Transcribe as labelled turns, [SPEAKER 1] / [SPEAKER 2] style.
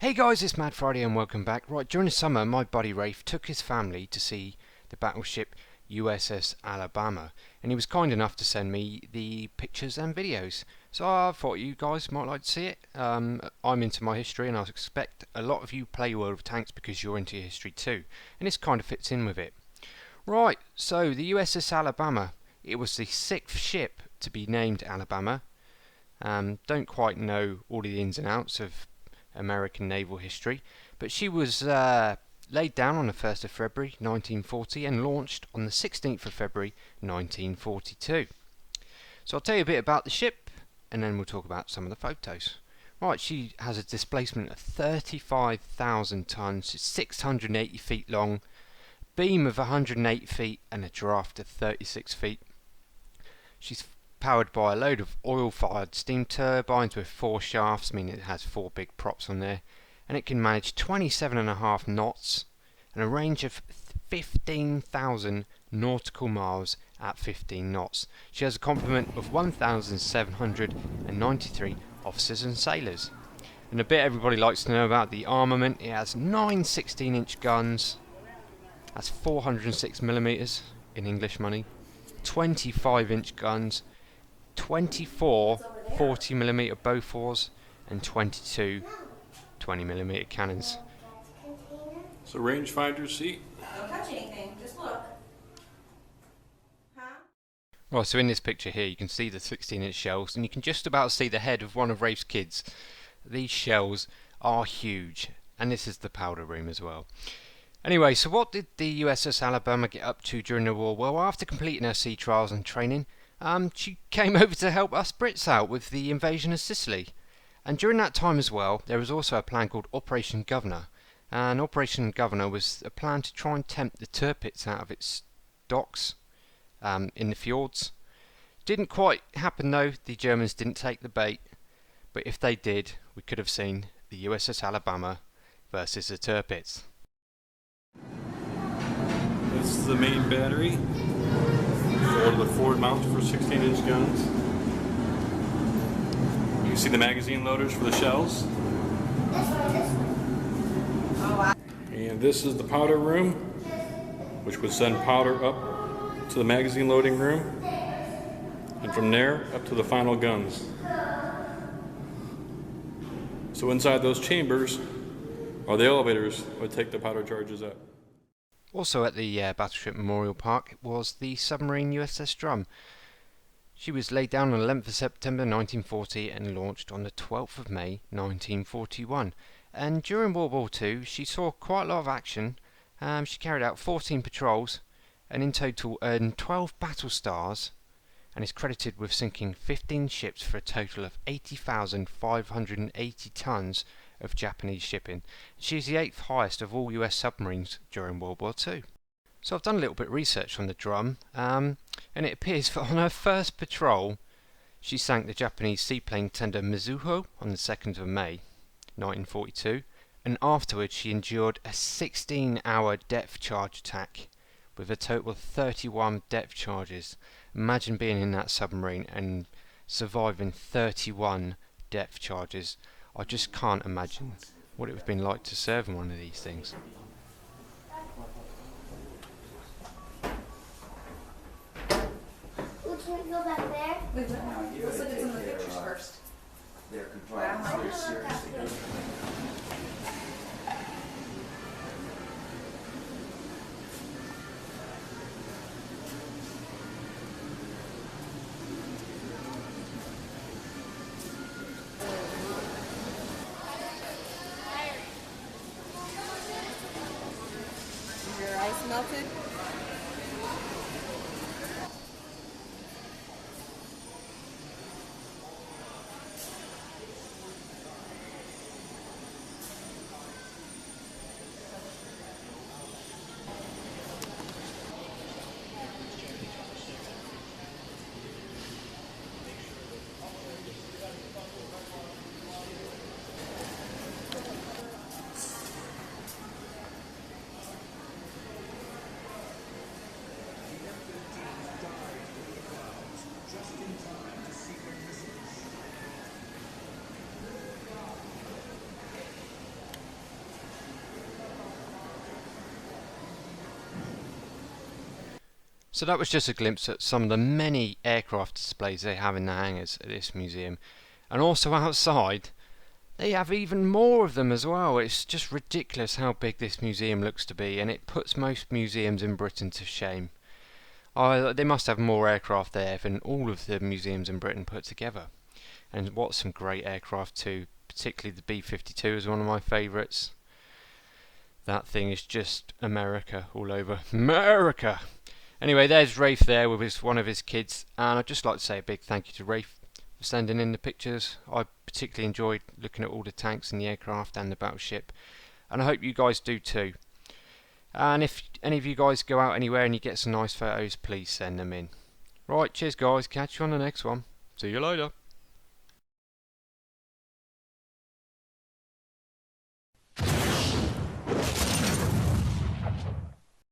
[SPEAKER 1] Hey guys, it's Mad Friday and welcome back. Right, during the summer my buddy Wraith took his family to see the battleship USS Alabama, and he was kind enough to send me the pictures and videos. So I thought you guys might like to see it. I'm into my history and I expect a lot of you play World of Tanks because you're into history too, and this kind of fits in with it. Right, so the USS Alabama, it was the 6th ship to be named Alabama. Don't quite know all the ins and outs of American naval history, but she was laid down on the 1st of February 1940 and launched on the 16th of February 1942. So I'll tell you a bit about the ship and then we'll talk about some of the photos. Right, she has a displacement of 35,000 tons, it's 680 feet long, beam of 108 feet and a draft of 36 feet. She's powered by a load of oil-fired steam turbines with 4 shafts, meaning it has 4 big props on there, and it can manage 27.5 knots and a range of 15,000 nautical miles at 15 knots. She has a complement of 1,793 officers and sailors. And a bit everybody likes to know about the armament, it has 9 16-inch guns, that's 406mm in English money, 25-inch guns, 24 40mm Bofors and 22 20mm cannons.
[SPEAKER 2] So rangefinder seat.
[SPEAKER 3] Don't touch anything, just look.
[SPEAKER 1] Right, so in this picture here you can see the 16-inch shells and you can just about see the head of one of Wraith's kids. These shells are huge, and this is the powder room as well. Anyway, so what did the USS Alabama get up to during the war? Well, after completing her sea trials and training, she came over to help us Brits out with the invasion of Sicily. And during that time as well, there was also a plan called Operation Governor. And Operation Governor was a plan to try and tempt the Tirpitz out of its docks in the fjords. Didn't quite happen though, the Germans didn't take the bait. But if they did, we could have seen the USS Alabama versus the Tirpitz.
[SPEAKER 2] This is the main battery. The forward mount for 16-inch guns. You can see the magazine loaders for the shells. And this is the powder room, which would send powder up to the magazine loading room, and from there up to the final guns. So inside those chambers are the elevators that would take the powder charges up.
[SPEAKER 1] Also at the Battleship Memorial Park was the submarine USS Drum. She was laid down on the 11th of September 1940 and launched on the 12th of May 1941. And during World War II she saw quite a lot of action. She carried out 14 patrols and in total earned 12 battle stars and is credited with sinking 15 ships for a total of 80,580 tons of Japanese shipping. She is the 8th highest of all US submarines during World War II. So I've done a little bit of research on the Drum, and it appears that on her first patrol she sank the Japanese seaplane tender Mizuho on the 2nd of May 1942, and afterwards she endured a 16-hour depth charge attack with a total of 31 depth charges. Imagine being in that submarine and surviving 31 depth charges. I just can't imagine what it would have been like to serve in one of these things.
[SPEAKER 4] Would you go back there?
[SPEAKER 3] Let's look at some of the pictures first.
[SPEAKER 5] They're compliant very seriously.
[SPEAKER 3] Your ice melted?
[SPEAKER 1] So that was just a glimpse at some of the many aircraft displays they have in the hangars at this museum. And also outside, they have even more of them as well. It's just ridiculous how big this museum looks to be, and it puts most museums in Britain to shame. They must have more aircraft there than all of the museums in Britain put together. And what some great aircraft too, particularly the B-52 is one of my favourites. That thing is just America all over. America! Anyway, there's Wraith there with one of his kids, and I'd just like to say a big thank you to Wraith for sending in the pictures. I particularly enjoyed looking at all the tanks and the aircraft and the battleship, and I hope you guys do too. And if any of you guys go out anywhere and you get some nice photos, please send them in. Right, cheers guys, catch you on the next one. See you later.